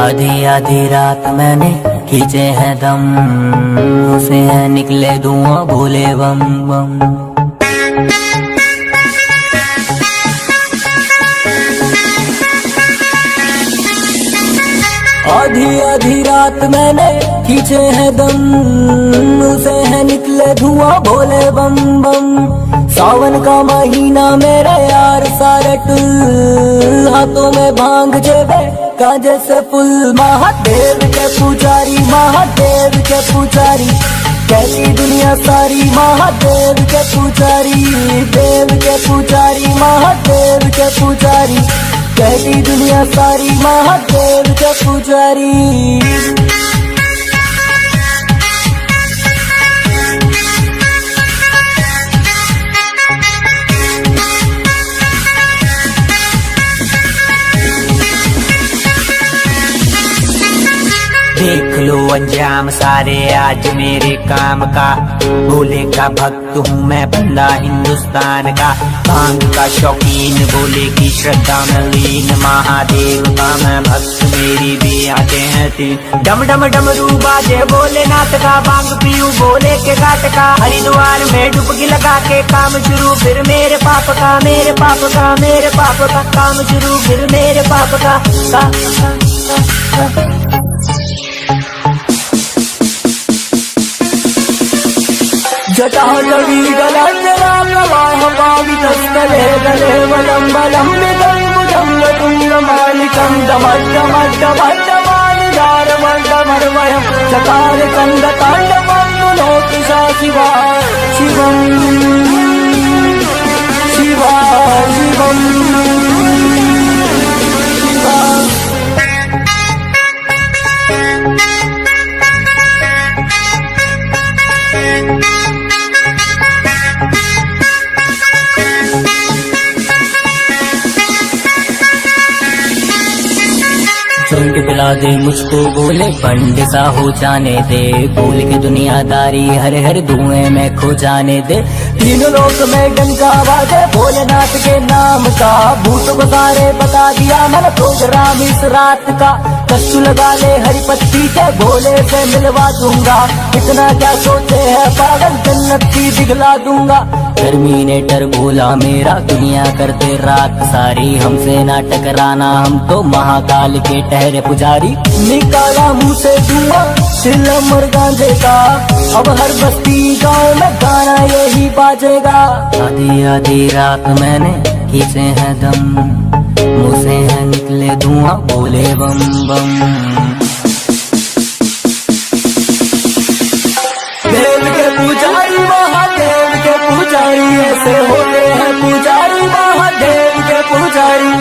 आधी आधी रात मैंने खींचे हैं दम, उसे हैं निकले धुआं भोले बम बम। आधी आधी रात मैंने खींचे हैं दम, उसे है निकले धुआं भोले बम बम। सावन का महीना मेरा यार सारे टुल, हाथों में भांग जेबे का जैसे फुल। महादेव के पुजारी, महादेव के पुजारी, कहती दुनिया सारी महादेव के पुजारी। देव के पुजारी, महादेव के पुजारी, कहती दुनिया सारी महादेव के पुजारी। देख लो अंजाम सारे आज मेरे काम का, भोले का भक्त हूँ मैं बंदा हिंदुस्तान का। भांग का शौकीन, भोले की श्रद्धा में लीन, महादेव का मैं भक्त मेरी भी आते हैं तीन। डम डम डमरू बाजे भोलेनाथ का, भांग पीऊं भोले के घाट का। हरिद्वार में डुबकी लगा के काम शुरू, फिर मेरे पाप का, मेरे पाप का, मेरे पाप का काम शुरू, फिर मेरे पाप का। जटाजटी गलांजला प्रवाह पावितस्थले गले वलं बलं विदम्बुजं तुङ्गमालिकं दमड्डमड्डमड्डमड्डमानिदारमड्डमर्वयं चकार चण्डताण्डवं सा शिवा शिवं शिवा शिवं शिवा। सुन के पिला दे मुझको बोले, पंडित सा हो जाने दे। बोल के दुनियादारी हर हर धुएं में खो जाने दे। तीनों लोक में डंका बाजे भोलेनाथ के नाम का। भूत को सारे बता दिया मैंने प्रोग्राम इस रात का। कष्ट लगा ले हरी पत्ती के, भोले से मिलवा दूंगा। इतना क्या सोचे है पागल, जन्नत की दिखला दूंगा। टर्मिनेटर भोला मेरा, दुनिया करते रात सारी। हमसे ना टकराना, हम तो महाकाल के ठहरे पुजारी। निकाला मुंह से धुआं सिलमर गांजे का, अब हर बस्ती गांव में गाना यही बाजेगा। आधी आधी रात मैंने खींचे हैं दम, मुँह से है निकले धुआं भोले बम बम। देव के पुजारी, महादेव के पुजारी, ऐसे होते हैं पुजारी, महादेव के पुजारी।